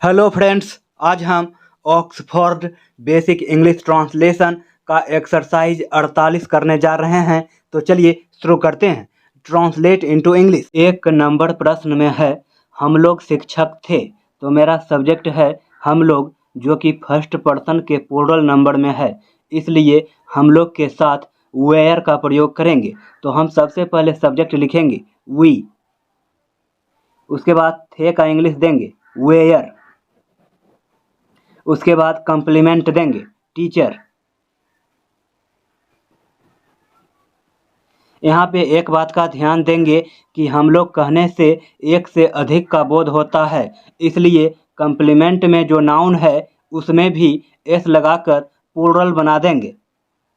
Hello friends, आज हम Oxford basic English translation का एक्सरसाइज 48 करने जा रहे हैं। तो चलिए शुरू करते हैं। Translate into English. एक नंबर प्रश्न में है, हम लोग शिक्षक थे। तो मेरा सब्जेक्ट है हम लोग, जो कि फर्स्ट पर्सन के प्लूरल नंबर में है, इसलिए हम लोग के साथ वेयर का प्रयोग करेंगे। तो हम सबसे पहले सब्जेक्ट लिखेंगे वी, उसके बाद थे का इंग्लिश देंगे वेयर, उसके बाद कम्प्लीमेंट देंगे टीचर। यहाँ पे एक बात का ध्यान देंगे कि हम लोग कहने से एक से अधिक का बोध होता है, इसलिए कम्प्लीमेंट में जो नाउन है उसमें भी एस लगाकर प्लूरल बना देंगे,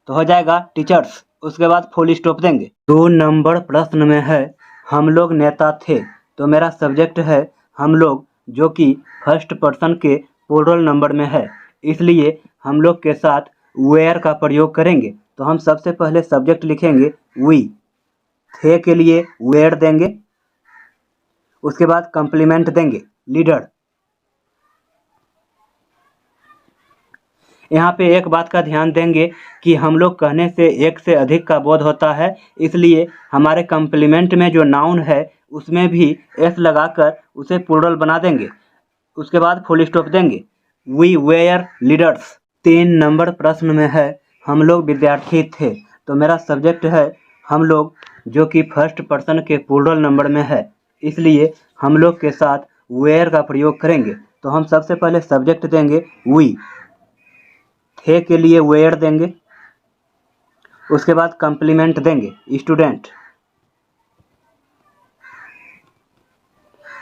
तो हो जाएगा टीचर्स। उसके बाद फुल स्टॉप देंगे। 2 नंबर प्रश्न में है, हम लोग नेता थे। तो मेरा सब्जेक्ट है हम लोग, जो कि फर्स्ट पर्सन के प्लूरल नंबर में है, इसलिए हम लोग के साथ वेयर का प्रयोग करेंगे। तो हम सबसे पहले सब्जेक्ट लिखेंगे वी, थे के लिए वेयर देंगे, उसके बाद कम्प्लीमेंट देंगे लीडर। यहाँ पे एक बात का ध्यान देंगे कि हम लोग कहने से एक से अधिक का बोध होता है, इसलिए हमारे कम्प्लीमेंट में जो नाउन है उसमें भी एस लगाकर उसे प्लूरल बना देंगे। उसके बाद फुल स्टॉप देंगे। We were leaders. 3 नंबर प्रश्न में है, हम लोग विद्यार्थी थे। तो मेरा सब्जेक्ट है हम लोग, जो कि फर्स्ट पर्सन के प्लूरल नंबर में है, इसलिए हम लोग के साथ वेयर का प्रयोग करेंगे। तो हम सबसे पहले सब्जेक्ट देंगे वी, थे के लिए वेयर देंगे, उसके बाद कम्प्लीमेंट देंगे स्टूडेंट।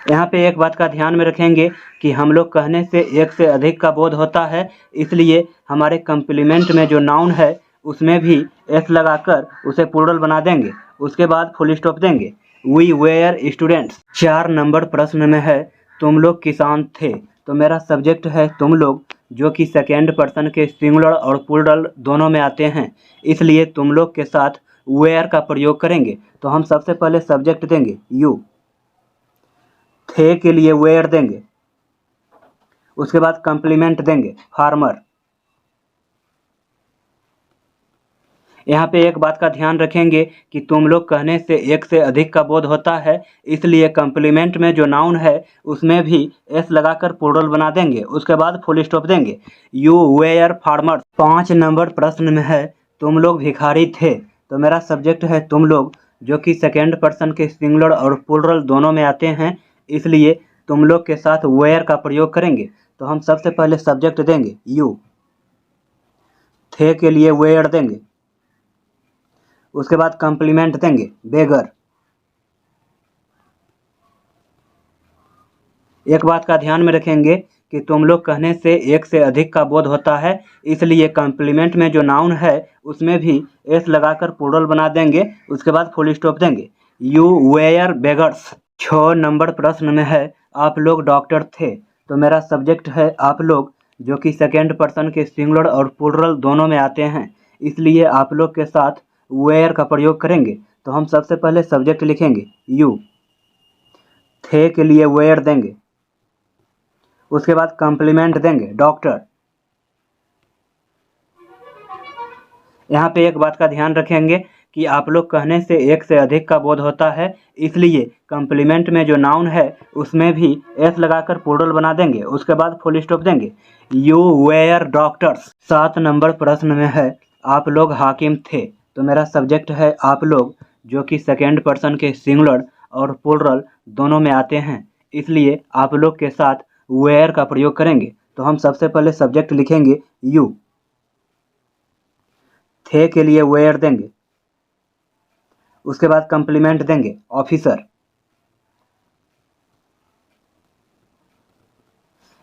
यहाँ पे एक बात का ध्यान में रखेंगे कि हम लोग कहने से एक से अधिक का बोध होता है, इसलिए हमारे कम्प्लीमेंट में जो नाउन है उसमें भी एस लगाकर उसे प्लूरल बना देंगे। उसके बाद फुल स्टॉप देंगे। We were students. 4 नंबर प्रश्न में है, तुम लोग किसान थे। तो मेरा सब्जेक्ट है तुम लोग, जो कि सेकेंड पर्सन के सिंगुलर और प्लूरल दोनों में आते हैं, इसलिए तुम लोग के साथ वेयर का प्रयोग करेंगे। तो हम सबसे पहले सब्जेक्ट देंगे यू, थे के लिए वेयर देंगे, उसके बाद कम्प्लीमेंट देंगे फार्मर। यहाँ पे एक बात का ध्यान रखेंगे कि तुम लोग कहने से एक से अधिक का बोध होता है, इसलिए कम्प्लीमेंट में जो नाउन है उसमें भी एस लगाकर प्लूरल बना देंगे। उसके बाद फुल स्टॉप देंगे। You were farmers. 5 नंबर प्रश्न में है, तुम लोग भिखारी थे। तो मेरा सब्जेक्ट है तुम लोग, जो कि सेकेंड पर्सन के सिंगुलर और प्लूरल दोनों में आते हैं, इसलिए तुम लोग के साथ वेयर का प्रयोग करेंगे। तो हम सबसे पहले सब्जेक्ट देंगे यू, थे के लिए वेयर देंगे, उसके बाद कम्प्लीमेंट देंगे बेगर। एक बात का ध्यान में रखेंगे कि तुम लोग कहने से एक से अधिक का बोध होता है, इसलिए कम्प्लीमेंट में जो नाउन है उसमें भी एस लगाकर प्लूरल बना देंगे। उसके बाद फुल स्टॉप देंगे। You were beggars. 6 नंबर प्रश्न में है, आप लोग डॉक्टर थे। तो मेरा सब्जेक्ट है आप लोग, जो कि सेकेंड पर्सन के सिंगुलर और प्लूरल दोनों में आते हैं, इसलिए आप लोग के साथ वेयर का प्रयोग करेंगे। तो हम सबसे पहले सब्जेक्ट लिखेंगे यू, थे के लिए वेयर देंगे, उसके बाद कम्प्लीमेंट देंगे डॉक्टर। यहाँ पे एक बात का ध्यान रखेंगे कि आप लोग कहने से एक से अधिक का बोध होता है, इसलिए कम्प्लीमेंट में जो नाउन है उसमें भी एस लगाकर प्लूरल बना देंगे। उसके बाद फुल स्टॉप देंगे। You were doctors. 7 नंबर प्रश्न में है, आप लोग हाकिम थे। तो मेरा सब्जेक्ट है आप लोग, जो कि सेकेंड पर्सन के सिंगुलर और प्लूरल दोनों में आते हैं, इसलिए आप लोग के साथ वेयर का प्रयोग करेंगे। तो हम सबसे पहले सब्जेक्ट लिखेंगे यू, थे के लिए वेयर देंगे, उसके बाद कम्प्लीमेंट देंगे ऑफिसर।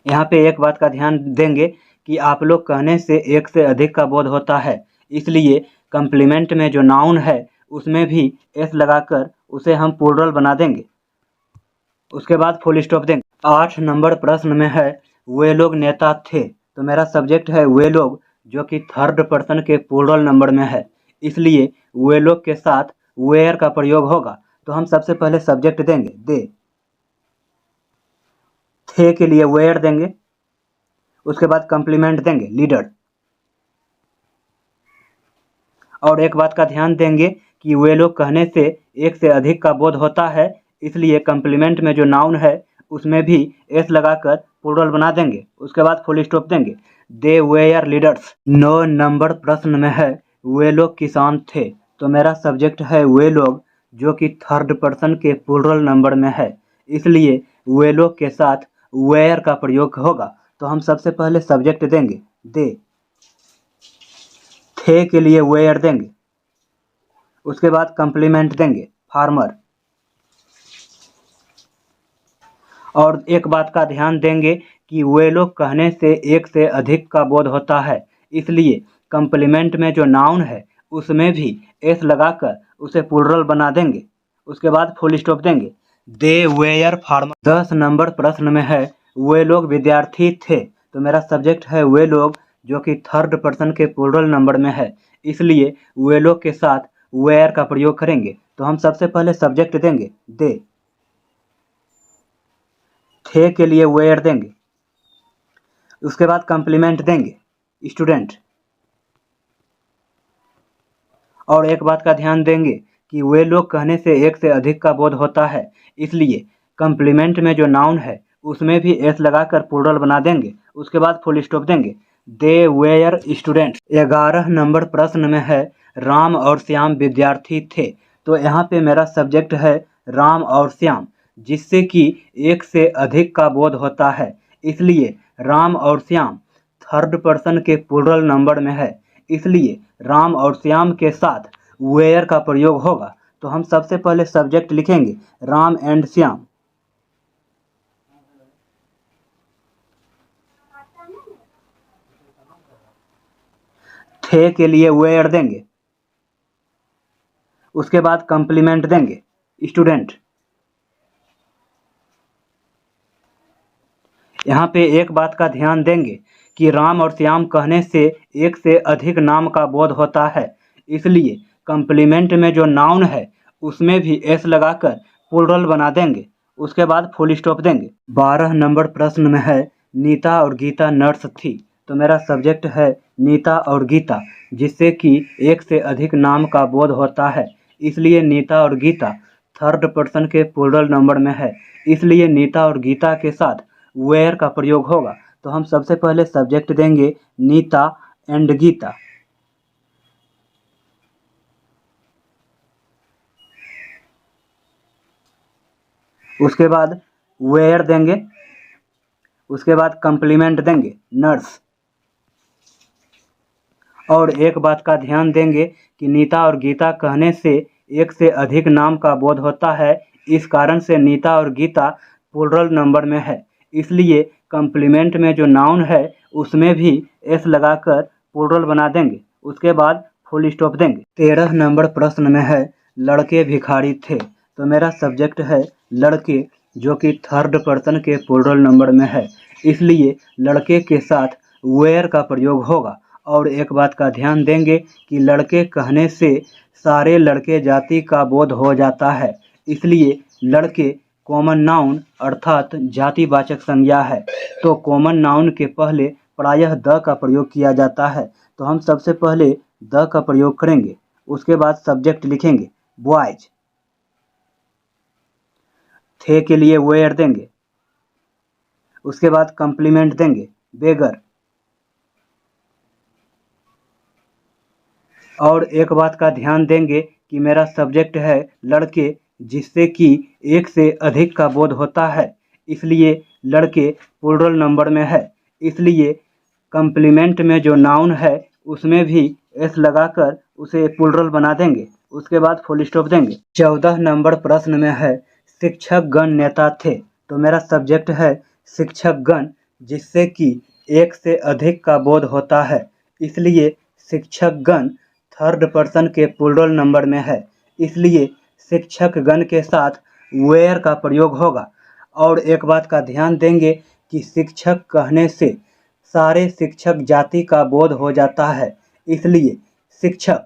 यहाँ पे एक बात का ध्यान देंगे कि आप लोग कहने से एक से अधिक का बोध होता है, इसलिए कम्प्लीमेंट में जो नाउन है उसमें भी एस लगाकर उसे हम प्लूरल बना देंगे। उसके बाद फुल स्टॉप देंगे। 8 नंबर प्रश्न में है, वे लोग नेता थे। तो मेरा सब्जेक्ट है वे लोग, जो कि थर्ड पर्सन के प्लूरल नंबर में है, इसलिए वे लोग के साथ वेयर का प्रयोग होगा। तो हम सबसे पहले सब्जेक्ट देंगे दे, थे के लिए वेयर देंगे, उसके बाद कंप्लीमेंट देंगे लीडर। और एक बात का ध्यान देंगे कि वे लोग कहने से एक से अधिक का बोध होता है, इसलिए कंप्लीमेंट में जो नाउन है उसमें भी एस लगाकर प्लूरल बना देंगे, उसके बाद फुल स्टॉप देंगे। दे वेयर लीडर्स। 9 नंबर प्रश्न में है वे लोग किसान थे, तो मेरा सब्जेक्ट है वे लोग, जो कि थर्ड पर्सन के प्लूरल नंबर में है, इसलिए वे लोग के साथ वेयर का प्रयोग होगा। तो हम सबसे पहले सब्जेक्ट देंगे दे, थे के लिए वेयर देंगे, उसके बाद कंप्लीमेंट देंगे फार्मर। और एक बात का ध्यान देंगे कि वे लोग कहने से एक से अधिक का बोध होता है, इसलिए कंप्लीमेंट में जो नाउन है उसमें भी एस लगाकर उसे प्लूरल बना देंगे, उसके बाद फुल स्टॉप देंगे। दे वेयर फार्मर। 10 नंबर प्रश्न में है वे लोग विद्यार्थी थे, तो मेरा सब्जेक्ट है वे लोग, जो कि थर्ड पर्सन के प्लूरल नंबर में है, इसलिए वे लोग के साथ वेयर का प्रयोग करेंगे। तो हम सबसे पहले सब्जेक्ट देंगे दे, थे के लिए वेयर देंगे, उसके बाद कंप्लीमेंट देंगे स्टूडेंट। और एक बात का ध्यान देंगे कि वे लोग कहने से एक से अधिक का बोध होता है, इसलिए कंप्लीमेंट में जो नाउन है उसमें भी एस लगाकर प्लूरल बना देंगे, उसके बाद फुल स्टॉप देंगे। दे वेयर स्टूडेंट। 11 नंबर प्रश्न में है राम और श्याम विद्यार्थी थे, तो यहाँ पे मेरा सब्जेक्ट है राम और श्याम, जिससे कि एक से अधिक का बोध होता है, इसलिए राम और श्याम थर्ड पर्सन के प्लूरल नंबर में है, इसलिए राम और श्याम के साथ वेयर का प्रयोग होगा। तो हम सबसे पहले सब्जेक्ट लिखेंगे राम एंड श्याम, थे के लिए वेयर देंगे, उसके बाद कंप्लीमेंट देंगे स्टूडेंट। यहाँ पे एक बात का ध्यान देंगे कि राम और श्याम कहने से एक से अधिक नाम का बोध होता है, इसलिए कंप्लीमेंट में जो नाउन है उसमें भी एस लगाकर प्लूरल बना देंगे, उसके बाद फुल स्टॉप देंगे। 12 नंबर प्रश्न में है नीता और गीता नर्स थी, तो मेरा सब्जेक्ट है नीता और गीता, जिससे कि एक से अधिक नाम का बोध होता है, इसलिए नीता और गीता थर्ड पर्सन के प्लूरल नंबर में है, इसलिए नीता और गीता के साथ वेयर का प्रयोग होगा। तो हम सबसे पहले सब्जेक्ट देंगे नीता एंड गीता, उसके बाद वेयर देंगे, उसके बाद कंप्लीमेंट देंगे नर्स। और एक बात का ध्यान देंगे कि नीता और गीता कहने से एक से अधिक नाम का बोध होता है, इस कारण से नीता और गीता प्लूरल नंबर में है, इसलिए कंप्लीमेंट में जो नाउन है उसमें भी एस लगाकर प्लूरल बना देंगे, उसके बाद फुल स्टॉप देंगे। 13 नंबर प्रश्न में है लड़के भिखारी थे, तो मेरा सब्जेक्ट है लड़के, जो कि थर्ड पर्सन के प्लूरल नंबर में है, इसलिए लड़के के साथ वेयर का प्रयोग होगा। और एक बात का ध्यान देंगे कि लड़के कहने से सारे लड़के जाति का बोध हो जाता है, इसलिए लड़के कॉमन नाउन अर्थात जातिवाचक संज्ञा है, तो कॉमन नाउन के पहले प्रायः द का प्रयोग किया जाता है। तो हम सबसे पहले द का प्रयोग करेंगे, उसके बाद सब्जेक्ट लिखेंगे बॉयज, थे के लिए वेयर देंगे, उसके बाद कंप्लीमेंट देंगे बेगर। और एक बात का ध्यान देंगे कि मेरा सब्जेक्ट है लड़के, जिससे कि एक से अधिक का बोध होता है, इसलिए लड़के प्लूरल नंबर में है, इसलिए कंप्लीमेंट में जो नाउन है उसमें भी एस लगाकर उसे प्लूरल बना देंगे, उसके बाद फुल स्टॉप देंगे। 14 नंबर प्रश्न में है शिक्षक गण नेता थे, तो मेरा सब्जेक्ट है शिक्षक गण, जिससे कि एक से अधिक का बोध होता है, इसलिए शिक्षक गण थर्ड पर्सन के प्लूरल नंबर में है, इसलिए शिक्षक गण के साथ वेयर का प्रयोग होगा। और एक बात का ध्यान देंगे कि शिक्षक कहने से सारे शिक्षक जाति का बोध हो जाता है, इसलिए शिक्षक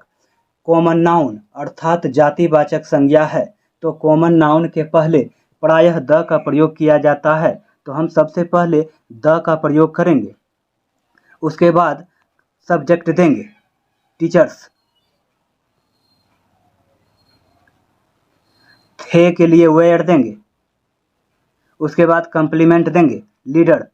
कॉमन नाउन अर्थात जातिवाचक संज्ञा है, तो कॉमन नाउन के पहले प्रायः द का प्रयोग किया जाता है, तो हम सबसे पहले द का प्रयोग करेंगे। उसके बाद सब्जेक्ट देंगे टीचर्स, थे के लिए वेयर देंगे। उसके बाद कंप्लीमेंट देंगे लीडर।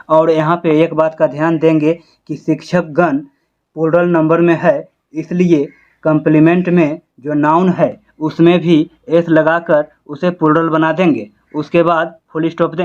और यहाँ पे एक बात का ध्यान देंगे कि शिक्षकगण प्लूरल नंबर में है, इसलिए कंप्लीमेंट में जो नाउन है उसमें भी एस लगाकर उसे प्लूरल बना देंगे। उसके बाद फुल स्टॉप देंगे।